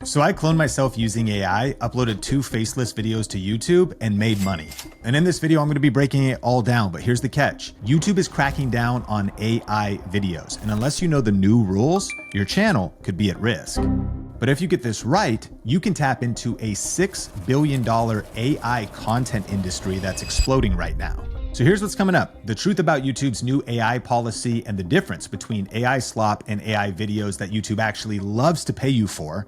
So I cloned myself using AI, uploaded 2 faceless videos to YouTube, and made money. And in this video, I'm gonna be breaking it all down, but here's the catch. YouTube is cracking down on AI videos, and unless you know the new rules, your channel could be at risk. But if you get this right, you can tap into a $6 billion AI content industry that's exploding right now. So here's what's coming up. The truth about YouTube's new AI policy and the difference between AI slop and AI videos that YouTube actually loves to pay you for.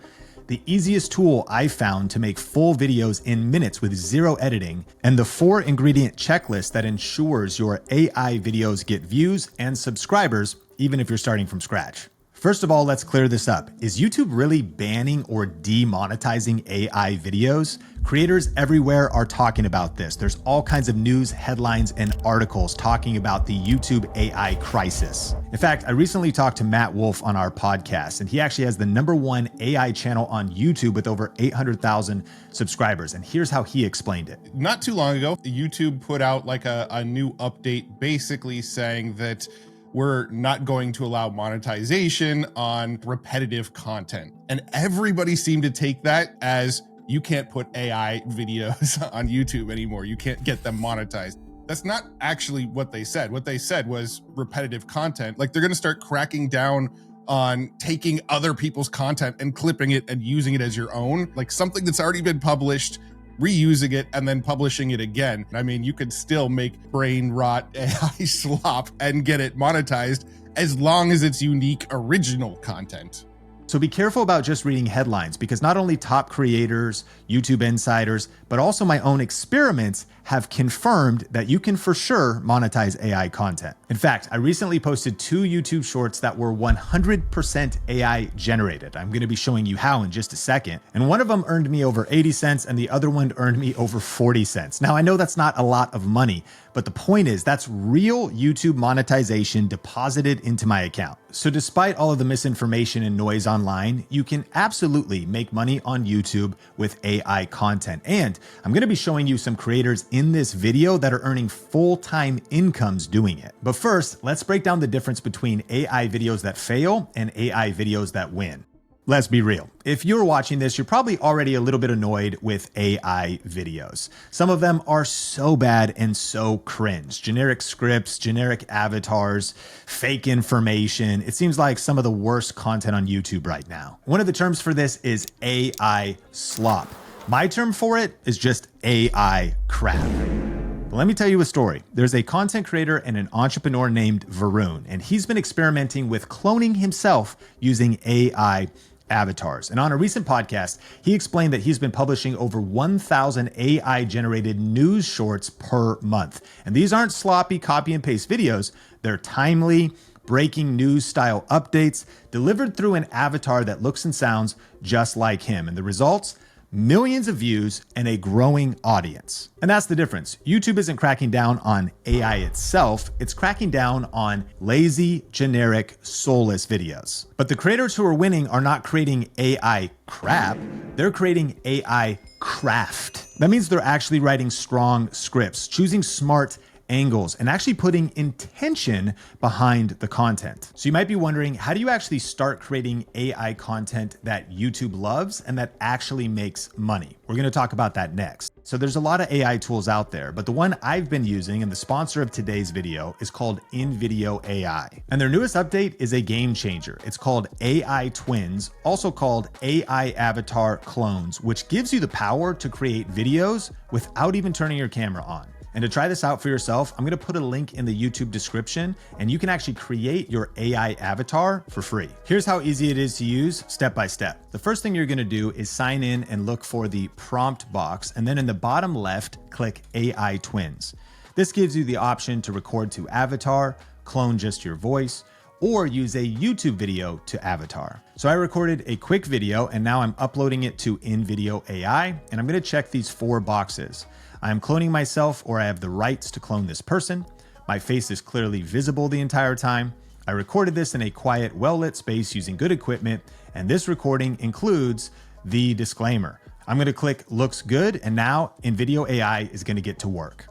The easiest tool I found to make full videos in minutes with 0 editing, and the 4-ingredient checklist that ensures your AI videos get views and subscribers, even if you're starting from scratch. First of all, let's clear this up. Is YouTube really banning or demonetizing AI videos? Creators everywhere are talking about this. There's all kinds of news, headlines, and articles talking about the YouTube AI crisis. In fact, I recently talked to Matt Wolf on our podcast, and he actually has the #1 AI channel on YouTube with over 800,000 subscribers. And here's how he explained it. Not too long ago, YouTube put out like a new update basically saying that we're not going to allow monetization on repetitive content. And everybody seemed to take that as you can't put AI videos on YouTube anymore. You can't get them monetized. That's not actually what they said. What they said was repetitive content. Like they're gonna start cracking down on taking other people's content and clipping it and using it as your own, like something that's already been published, reusing it and then publishing it again. I mean, you could still make brain rot AI slop and get it monetized as long as it's unique original content. So be careful about just reading headlines, because not only top creators, YouTube insiders, but also my own experiments have confirmed that you can for sure monetize AI content. In fact, I recently posted 2 YouTube shorts that were 100% AI generated. I'm gonna be showing you how in just a second. And one of them earned me over 80 cents and the other one earned me over 40 cents. Now I know that's not a lot of money, but the point is that's real YouTube monetization deposited into my account. So despite all of the misinformation and noise online, you can absolutely make money on YouTube with AI content. And I'm gonna be showing you some creators in this video that are earning full-time incomes doing it. But first, let's break down the difference between AI videos that fail and AI videos that win. Let's be real. If you're watching this, you're probably already a little bit annoyed with AI videos. Some of them are so bad and so cringe. Generic scripts, generic avatars, fake information. It seems like some of the worst content on YouTube right now. One of the terms for this is AI slop. My term for it is just AI crap. But let me tell you a story. There's a content creator and an entrepreneur named Varun, and he's been experimenting with cloning himself using AI avatars. And on a recent podcast, he explained that he's been publishing over 1,000 AI generated news shorts per month. And these aren't sloppy copy and paste videos. They're timely, breaking news style updates delivered through an avatar that looks and sounds just like him. And the results? Millions of views and a growing audience. And that's the difference. YouTube isn't cracking down on AI itself, it's cracking down on lazy, generic, soulless videos. But the creators who are winning are not creating AI crap, they're creating AI craft. That means they're actually writing strong scripts, choosing smart angles, and actually putting intention behind the content. So you might be wondering, how do you actually start creating AI content that YouTube loves and that actually makes money? We're gonna talk about that next. So there's a lot of AI tools out there, but the one I've been using and the sponsor of today's video is called InVideo AI. And their newest update is a game changer. It's called AI Twins, also called AI Avatar Clones, which gives you the power to create videos without even turning your camera on. And to try this out for yourself, I'm gonna put a link in the YouTube description and you can actually create your AI avatar for free. Here's how easy it is to use step by step. The first thing you're gonna do is sign in and look for the prompt box, and then in the bottom left, click AI Twins. This gives you the option to record to avatar, clone just your voice, or use a YouTube video to avatar. So I recorded a quick video and now I'm uploading it to InVideo AI, and I'm gonna check these 4 boxes. I'm cloning myself, or I have the rights to clone this person. My face is clearly visible the entire time. I recorded this in a quiet, well-lit space using good equipment, and this recording includes the disclaimer. I'm gonna click looks good, and now InVideo AI is gonna get to work.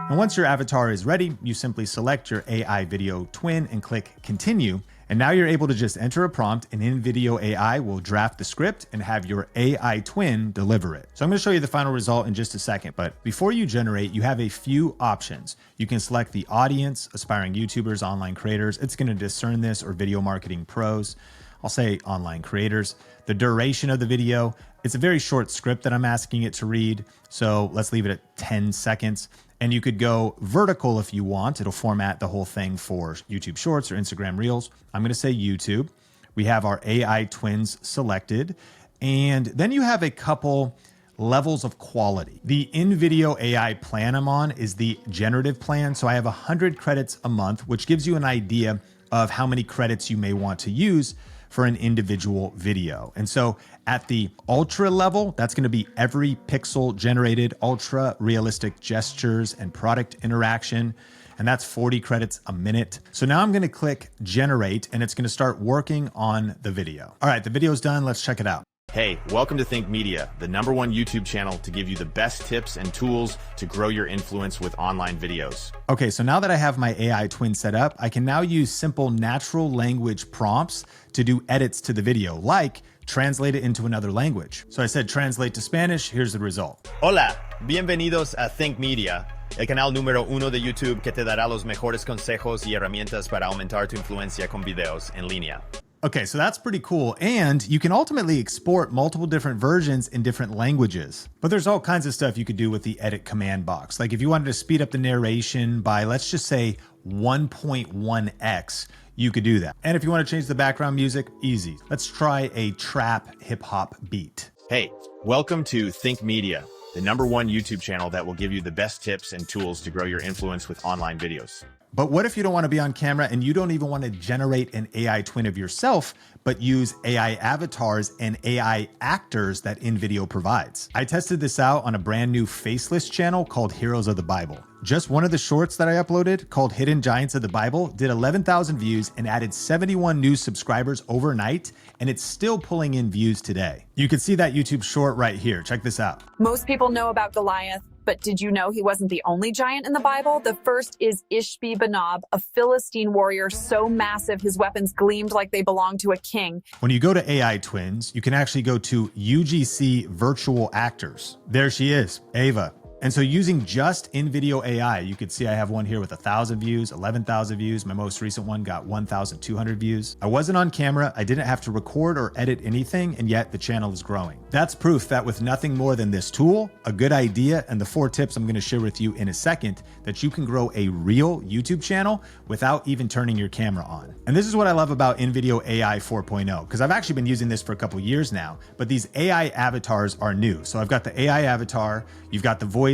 And once your avatar is ready, you simply select your AI video twin and click continue, And now you're able to just enter a prompt and InVideo AI will draft the script and have your AI twin deliver it. So I'm going to show you the final result in just a second, but before you generate, you have a few options. You can select the audience, aspiring YouTubers, online creators. It's going to discern this, or video marketing pros. I'll say online creators. The duration of the video, it's a very short script that I'm asking it to read. So let's leave it at 10 seconds. And you could go vertical if you want. It'll format the whole thing for YouTube Shorts or Instagram Reels. I'm going to say YouTube. We have our AI twins selected. And then you have a couple levels of quality. The InVideo AI plan I'm on is the generative plan. So I have 100 credits a month, which gives you an idea of how many credits you may want to use for an individual video. And so at the ultra level, that's going to be every pixel generated, ultra realistic gestures and product interaction. And that's 40 credits a minute. So now I'm going to click generate and it's going to start working on the video. All right, the video's done. Let's check it out. Hey, welcome to Think Media, the #1 YouTube channel to give you the best tips and tools to grow your influence with online videos. Okay, so now that I have my AI twin set up, I can now use simple natural language prompts to do edits to the video, like translate it into another language. So I said translate to Spanish, here's the result. Hola, bienvenidos a Think Media, el canal #1 de YouTube que te dará los mejores consejos y herramientas para aumentar tu influencia con videos en línea. Okay, so that's pretty cool. And you can ultimately export multiple different versions in different languages. But there's all kinds of stuff you could do with the edit command box. Like if you wanted to speed up the narration by, let's just say 1.1x, you could do that. And if you want to change the background music, easy. Let's try a trap hip hop beat. Hey, welcome to Think Media, the #1 YouTube channel that will give you the best tips and tools to grow your influence with online videos. But what if you don't want to be on camera and you don't even want to generate an AI twin of yourself, but use AI avatars and AI actors that InVideo provides? I tested this out on a brand new Faceless channel called Heroes of the Bible. Just one of the shorts that I uploaded, called Hidden Giants of the Bible, did 11,000 views and added 71 new subscribers overnight, and it's still pulling in views today. You can see that YouTube short right here. Check this out. Most people know about Goliath, but did you know he wasn't the only giant in the Bible? The first is Ishbi-Benob, a Philistine warrior so massive his weapons gleamed like they belonged to a king. When you go to AI twins, you can actually go to UGC virtual actors. There she is, Ava. And so using just InVideo AI, you could see I have one here with 1,000 views, 11,000 views. My most recent one got 1,200 views. I wasn't on camera. I didn't have to record or edit anything, and yet the channel is growing. That's proof that with nothing more than this tool, a good idea, and the 4 tips I'm going to share with you in a second, that you can grow a real YouTube channel without even turning your camera on. And this is what I love about InVideo AI 4.0, because I've actually been using this for a couple years now, but these AI avatars are new. So I've got the AI avatar, you've got the voiceover,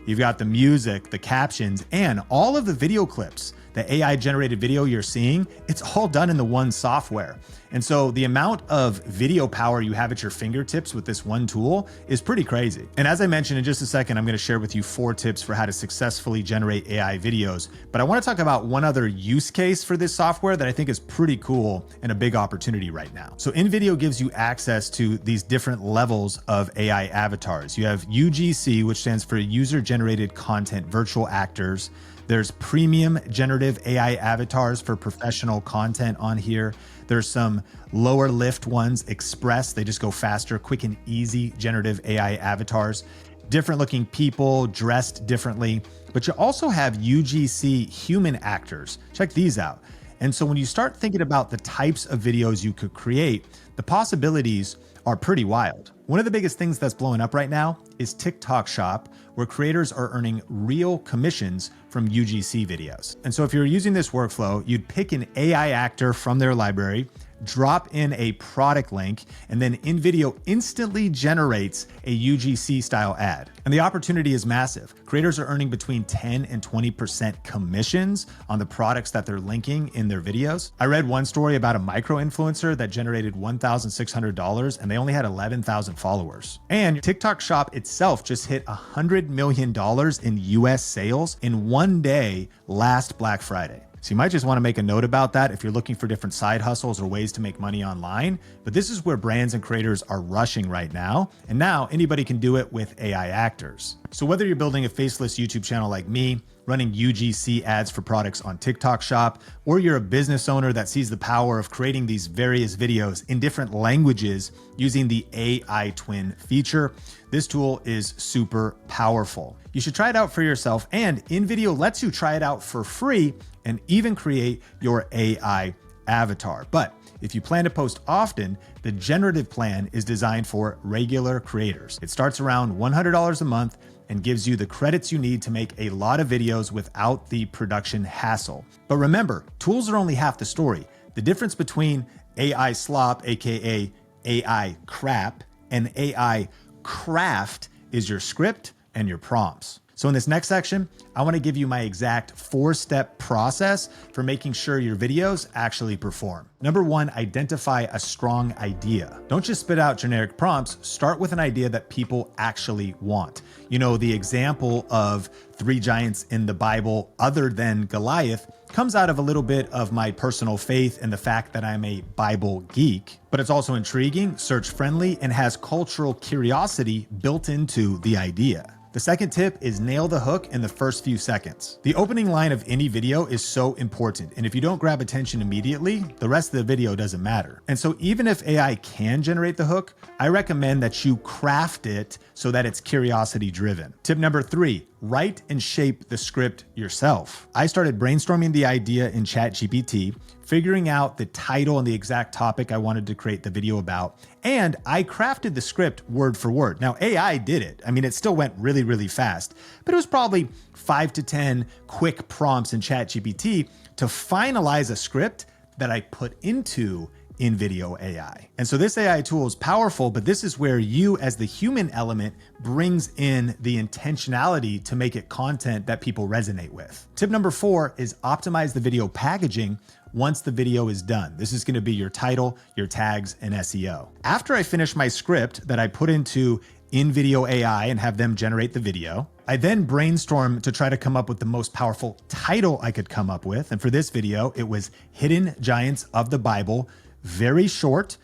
you've got the music, the captions, and all of the video clips. The AI generated video you're seeing, it's all done in the one software. And so the amount of video power you have at your fingertips with this one tool is pretty crazy. And as I mentioned, in just a second, I'm going to share with you 4 tips for how to successfully generate AI videos. But I want to talk about one other use case for this software that I think is pretty cool and a big opportunity right now. So InVideo gives you access to these different levels of AI avatars. You have UGC, which stands for User Generated Content Virtual Actors. There's premium generative AI avatars for professional content on here. There's some lower lift ones, Express. They just go faster, quick and easy generative AI avatars. Different looking people dressed differently. But you also have UGC human actors. Check these out. And so when you start thinking about the types of videos you could create, the possibilities are pretty wild. One of the biggest things that's blowing up right now is TikTok Shop, where creators are earning real commissions from UGC videos. And so if you're using this workflow, you'd pick an AI actor from their library, drop in a product link, and then InVideo instantly generates a UGC style ad. And the opportunity is massive. Creators are earning between 10 and 20% commissions on the products that they're linking in their videos. I read one story about a micro influencer that generated $1,600 and they only had 11,000 followers. And TikTok Shop itself just hit $100 million in US sales in one day last Black Friday. So you might just want to make a note about that if you're looking for different side hustles or ways to make money online. But this is where brands and creators are rushing right now. And now anybody can do it with AI actors. So whether you're building a faceless YouTube channel like me, running UGC ads for products on TikTok Shop, or you're a business owner that sees the power of creating these various videos in different languages using the AI Twin feature, this tool is super powerful. You should try it out for yourself, and InVideo lets you try it out for free and even create your AI avatar. But if you plan to post often, the generative plan is designed for regular creators. It starts around $100 a month and gives you the credits you need to make a lot of videos without the production hassle. But remember, tools are only half the story. The difference between AI Slop, aka AI crap, and AI craft is your script and your prompts. So in this next section, I want to give you my exact 4-step process for making sure your videos actually perform. Number 1, identify a strong idea. Don't just spit out generic prompts, start with an idea that people actually want. You know, the example of 3 giants in the Bible other than Goliath comes out of a little bit of my personal faith and the fact that I'm a Bible geek, but it's also intriguing, search friendly, and has cultural curiosity built into the idea. The second tip is nail the hook in the first few seconds. The opening line of any video is so important, and if you don't grab attention immediately, the rest of the video doesn't matter. And so even if AI can generate the hook, I recommend that you craft it so that it's curiosity driven. Tip number 3, write and shape the script yourself. I started brainstorming the idea in ChatGPT, figuring out the title and the exact topic I wanted to create the video about, and I crafted the script word for word. Now, AI did it. I mean, it still went really, really fast, but it was probably 5 to 10 quick prompts in ChatGPT to finalize a script that I put into InVideo AI. And so this AI tool is powerful, but this is where you as the human element brings in the intentionality to make it content that people resonate with. Tip number 4 is optimize the video packaging once the video is done. This is going to be your title, your tags, and SEO. After I finish my script that I put into InVideo AI and have them generate the video, I then brainstorm to try to come up with the most powerful title I could come up with. And for this video, it was Hidden Giants of the Bible. Very short,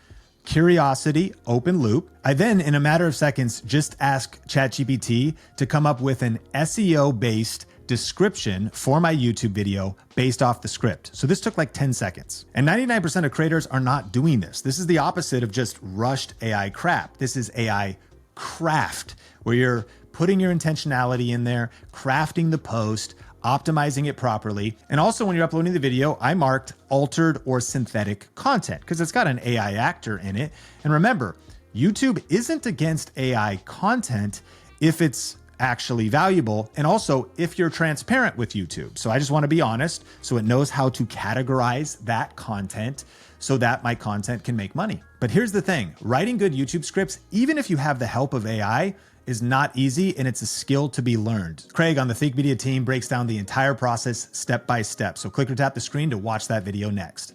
curiosity, open loop. I then, in a matter of seconds, just ask ChatGPT to come up with an SEO-based description for my YouTube video based off the script. So this took like 10 seconds. And 99% of creators are not doing this. This is the opposite of just rushed AI crap. This is AI craft, where you're putting your intentionality in there, crafting the post, optimizing it properly. And also when you're uploading the video, I marked altered or synthetic content because it's got an AI actor in it. And remember, YouTube isn't against AI content if it's actually valuable, and also if you're transparent with YouTube. So I just want to be honest so it knows how to categorize that content so that my content can make money. But here's the thing, writing good YouTube scripts, even if you have the help of AI, is not easy, and it's a skill to be learned. Craig on the Think Media team breaks down the entire process step by step. So click or tap the screen to watch that video next.